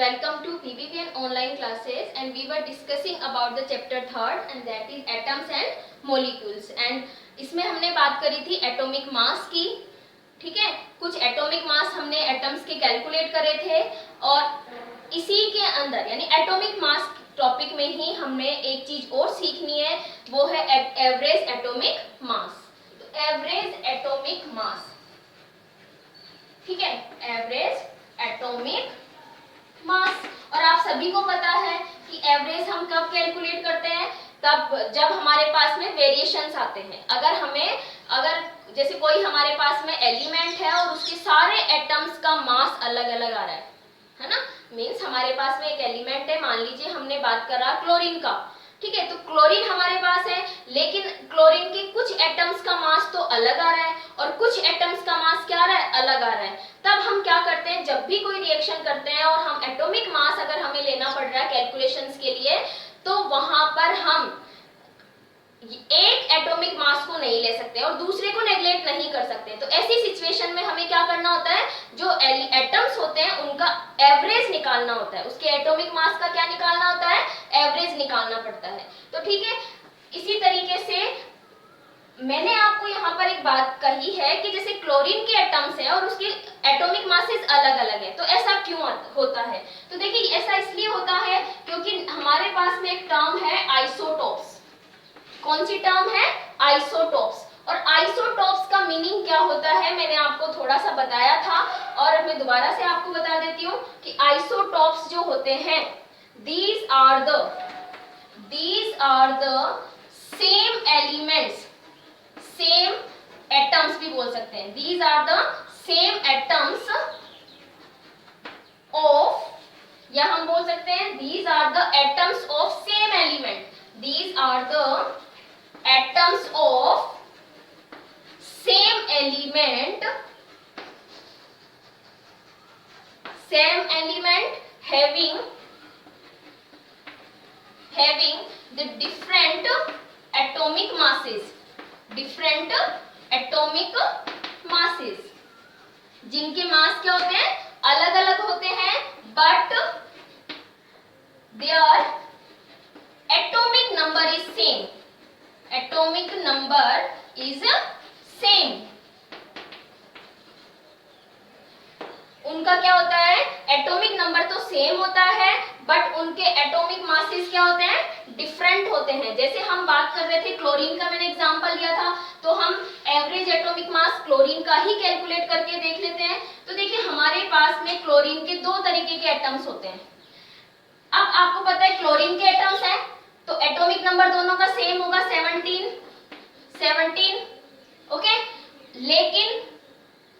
Welcome to PBBN online classes, and we were discussing about the chapter 3rd and that is atoms and molecules. And इसमें हमने बात करी थी atomic mass की, ठीक है। कुछ एटॉमिक मास हमने एटम्स के कैलकुलेट करे थे और इसी के अंदर यानी एटॉमिक मास टॉपिक में ही हमने एक चीज और सीखनी है, वो है एवरेज एटॉमिक मास। तो एवरेज एटॉमिक मास, ठीक है, एवरेज एटॉमिक मास। और आप सभी को पता है कि एवरेज हम कब कैलकुलेट करते हैं, तब जब हमारे पास में वेरिएशंस आते हैं। अगर जैसे कोई हमारे पास में एलिमेंट है और उसके सारे एटम्स का मास अलग अलग आ रहा है ना, मींस हमारे पास में एक एलिमेंट है, मान लीजिए हमने बात करा क्लोरीन का, ठीक है। तो क्लोरीन हमारे पास है, लेकिन क्लोरीन के कुछ एटम्स का मास तो अलग आ रहा है और कुछ एटम्स का मास क्या आ रहा है, अलग आ रहा है। तब हम क्या करते हैं, जब भी कोई रिएक्शन करते हैं और हम एटॉमिक मास अगर हमें लेना पड़ रहा है कैलकुलेशंस के लिए, तो वहां पर हम एक एटॉमिक मास को नहीं ले सकते और दूसरे को नेग्लेक्ट नहीं कर सकते। तो ऐसी सिचुएशन में हमें क्या करना होता है, जो एटम्स होते हैं उनका एवरेज निकालना होता है, उसके एटॉमिक मास का क्या निकालना होता है, एवरेज निकालना पड़ता है। तो ठीक है, इसी तरीके से मैंने आपको यहाँ पर एक बात कही है कि जैसे क्लोरीन के एटम्स हैं और उसके एटॉमिक मासेस अलग अलग है, तो ऐसा क्यों होता है। तो देखिए, ऐसा इसलिए होता है क्योंकि हमारे पास में एक टर्म है आइसोटोप्स। कौन सी टर्म है, आइसोटोप्स। और आइसोटोप्स का मीनिंग क्या होता है, मैंने आपको थोड़ा सा बताया था और मैं दोबारा से आपको बता देती हूँ कि आइसोटोप्स जो होते हैं, these are the same elements, same atoms भी बोल सकते हैं। These are the same atoms of, या हम बोल सकते हैं these are the atoms of same element. These are the atoms of same element having the different atomic masses, जिनके मास क्या होते हैं, अलग अलग होते हैं, but their atomic number is same. Atomic number is same. उनका क्या होता है, एटॉमिक नंबर तो सेम होता है, बट उनके एटॉमिक मासेस क्या होते हैं, डिफरेंट होते हैं। जैसे हम बात कर रहे थे क्लोरीन का, मैंने एग्जांपल लिया था, तो हम एवरेज एटॉमिक मास क्लोरीन का ही कैलकुलेट करके देख लेते हैं। तो देखिए, हमारे पास में क्लोरीन के दो तरीके के एटम्स होते हैं। अब आपको पता है क्लोरीन के एटम्स हैं, तो एटॉमिक नंबर दोनों का सेम होगा 17, ओके। लेकिन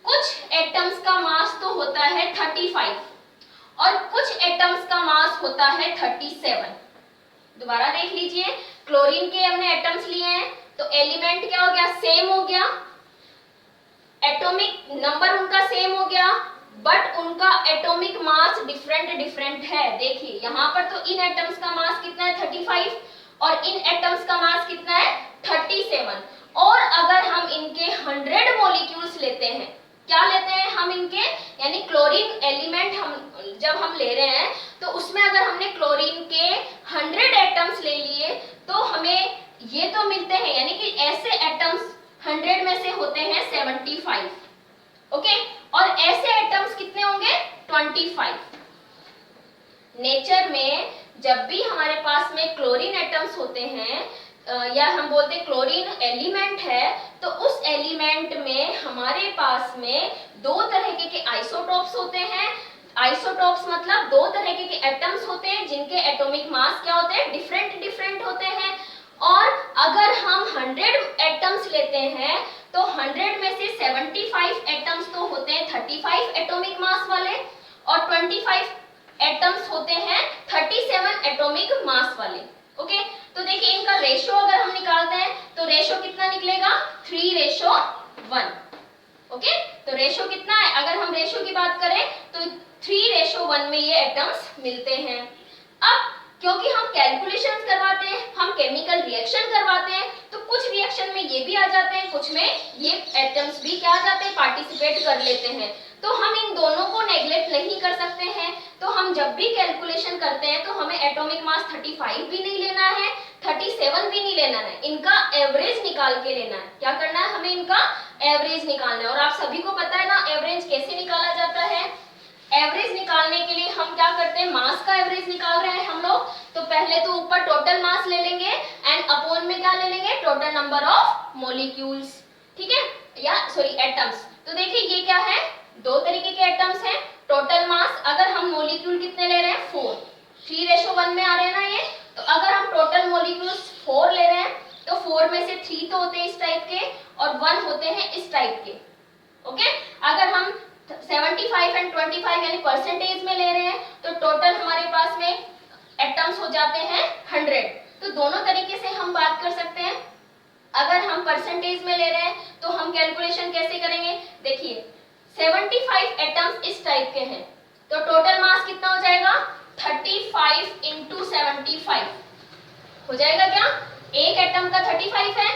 कुछ एटम्स का मास तो होता है 35 और कुछ एटम्स का मास होता है 37। दोबारा देख लीजिए, क्लोरीन के हमने एटम्स लिए हैं, तो एलिमेंट क्या हो गया, सेम हो गया, एटॉमिक नंबर उनका सेम हो गया, बट उनका एटॉमिक मास डिफरेंट है। देखिए यहाँ पर तो इन एटम्स का मास कितना है, 35, और इन एटम्स का मास कितना है, 37। और अगर हम इनके 100 मॉलिक्यूल्स लेते हैं, क्या लेते हैं हम इनके, यानी क्लोरीन एलिमेंट जब हम ले रहे हैं, तो उसमें अगर हमने क्लोरीन के 100 एटम्स ले लिए, तो हमें ये तो मिलते हैं, यानी कि ऐसे एटम्स 100 में से होते हैं 75, ओके। और ऐसे एटम्स कितने होंगे, 25। नेचर में जब भी हमारे पास में क्लोरीन एटम्स होते हैं, या हम बोलते हैं क्लोरीन एलिमेंट है, तो उस एलिमेंट में हमारे पास में दो तरह के आइसोटोप्स होते हैं। आइसोटोप्स मतलब दो तरह के एटम्स होते हैं जिनके एटॉमिक मास क्या होते हैं, डिफरेंट होते हैं। और अगर हम 100 एटम्स लेते हैं, तो 100 में से 75 एटम्स तो होते हैं 35 एटॉमिक मास वाले, और 25 एटम्स होते हैं 37 एटॉमिक मास वाले, ओके। तो देखिए, इनका रेशो अगर हम निकालते हैं, तो रेशो कितना निकलेगा, 3:1, ओके। तो रेशो कितना है, अगर हम रेशो की बात करें तो 3:1 में ये एटम्स मिलते हैं। अब क्योंकि हम कैलकुलेशंस करवाते हैं, हम केमिकल रिएक्शन करवाते हैं, तो कुछ रिएक्शन में ये भी आ जाते हैं, कुछ में ये एटम्स भी क्या आ जाते हैं, पार्टिसिपेट कर लेते हैं। तो हम इन दोनों को नेग्लेक्ट नहीं कर सकते हैं। तो हम जब भी कैलकुलेशन करते हैं तो हमें एटॉमिक मास 35 भी नहीं लेना है, 37 भी नहीं लेना है, इनका एवरेज निकाल के लेना है। क्या करना है, हमें इनका एवरेज निकालना है। और आप सभी को पता है ना एवरेज कैसे निकाला जाता है। एवरेज निकालने के लिए हम क्या करते हैं, मास का एवरेज निकाल रहे हैं हम लोग, तो पहले तो ऊपर टोटल मास ले लेंगे एंड अपॉन में क्या ले लेंगे, टोटल नंबर ऑफ मॉलिक्यूल्स, ठीक है, या सॉरी एटम्स। तो देखिए ये क्या है, दो तरीके के एटम्स हैं। टोटल मास, अगर हम मॉलिक्यूल कितने ले रहे हैं, 4, 3:1 में आ रहे हैं ना ये, तो अगर हम टोटल मॉलिक्यूल्स 4 ले रहे हैं तो 4 में से 3 तो होते हैं इस टाइप के और 1 होते हैं इस टाइप के। ओके, अगर हम 75 एंड 25 यानी परसेंटेज में ले रहे हैं तो टोटल हमारे पास में एटम्स हो जाते हैं 100। तो दोनों तरीके से हम बात कर सकते हैं। अगर हम परसेंटेज में ले रहे हैं तो हम कैलकुलेशन कैसे करेंगे, देखिए 75 एटम्स इस टाइप के हैं तो टोटल मास कितना हो जाएगा, 35 इंटू 75 हो जाएगा। क्या एक एटम का 35 है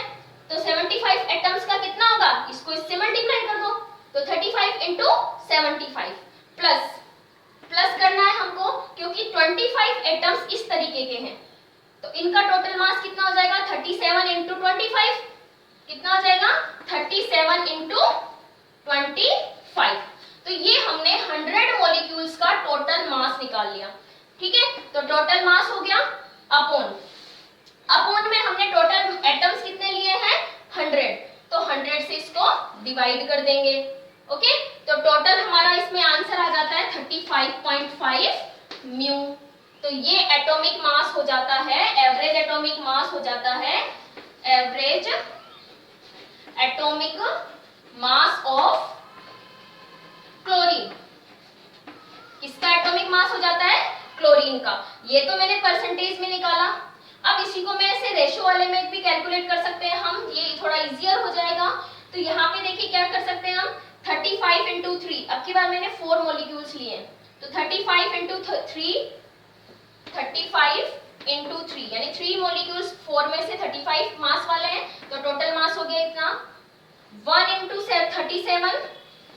तो 75 एटम्स का कितना होगा, इसको इससे मल्टीप्लाई कर दो, तो 35 इंटू 75 प्लस करना है हमको क्योंकि 25 एटम्स इस तरीके के हैं तो इनका टोटल मास कितना हो जाएगा, 37 इंटू 25 कितना हो जाएगा, 37 इंटू 25। तो ये हमने 100 मॉलिक्यूल्स का टोटल मास निकाल लिया। ठीक है, तो टोटल मास हो गया अपॉन में हमने टोटल एटम्स कितने लिए हैं, 100, तो 100 से इसको डिवाइड कर देंगे। ओके, तो टोटल हमारा इसमें आंसर आ जाता है 35.5 म्यू। तो ये एटॉमिक मास हो जाता है, एवरेज एटॉमिक मास हो जाता है, average atomic mass of chlorine. किसका एटॉमिक मास हो जाता है, क्लोरीन का। ये तो मैंने परसेंटेज में निकाला, अब इसी को मैं ऐसे रेशो वाले में भी कैलकुलेट कर सकते हैं हम, ये थोड़ा इजियर हो जाएगा। तो यहाँ पे देखिए क्या कर सकते हैं हम, 35 इंटू 3, अब की बार मैंने 4 मॉलिक्यूल्स लिए तो 35 इंटू 3, 35 इंटू 3 यानी 3 मॉलिक्यूल्स 4 में से 35 मास वाले हैं तो टोटल मास हो गया इतना। 1 इंटू 37,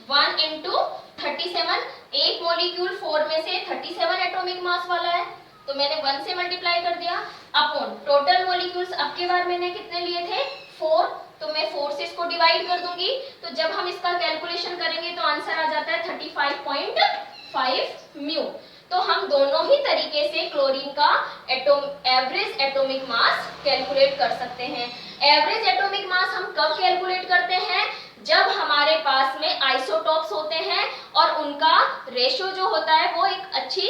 1 इंटू 37, एक मॉलिक्यूल 4 में से 37 एटॉमिक मास वाला है तो मैंने 1 से मल्टीप्लाई कर दिया अपॉन टोटल मॉलिक्यूल्स। अब के बार मैंने कितने लिए थे, 4, तो मैं 4 से इसको डिवाइड कर दूंगी। तो जब हम इसका कैलकुलेशन करेंगे तो आंसर आ जाता है 35.5 म्यू। तो हम दोनों ही तरीके से क्लोरीन का एवरेज एटॉमिक मास कैलकुलेट कर सकते हैं। एवरेज एटॉमिक मास हम कब कैलकुलेट करते हैं, जब हमारे पास में आइसोटॉप्स होते हैं और उनका रेशियो जो होता है वो एक अच्छी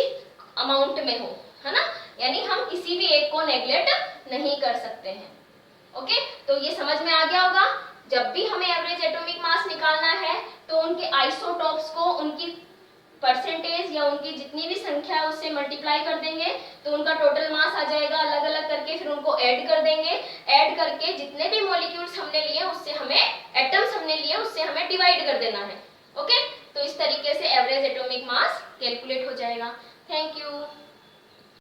अमाउंट में हो, है ना, यानी हम किसी भी एक को नेग्लेक्ट नहीं कर सकते हैं। ओके, तो ये समझ में आ गया होगा। जब भी हमें एवरेज एटॉमिक मास निकालना है तो उनके आइसोटॉप्स को उनकी परसेंटेज या उनकी जितनी भी संख्या है उससे मल्टीप्लाई कर देंगे तो उनका टोटल मास आ जाएगा। अलग अलग करके फिर उनको ऐड कर देंगे, ऐड करके जितने भी मॉलिक्यूल्स हमने लिए उससे हमें एटम्स हमने लिए उससे हमें डिवाइड कर देना है। ओके, तो इस तरीके से एवरेज एटॉमिक मास कैलकुलेट हो जाएगा। Thank you.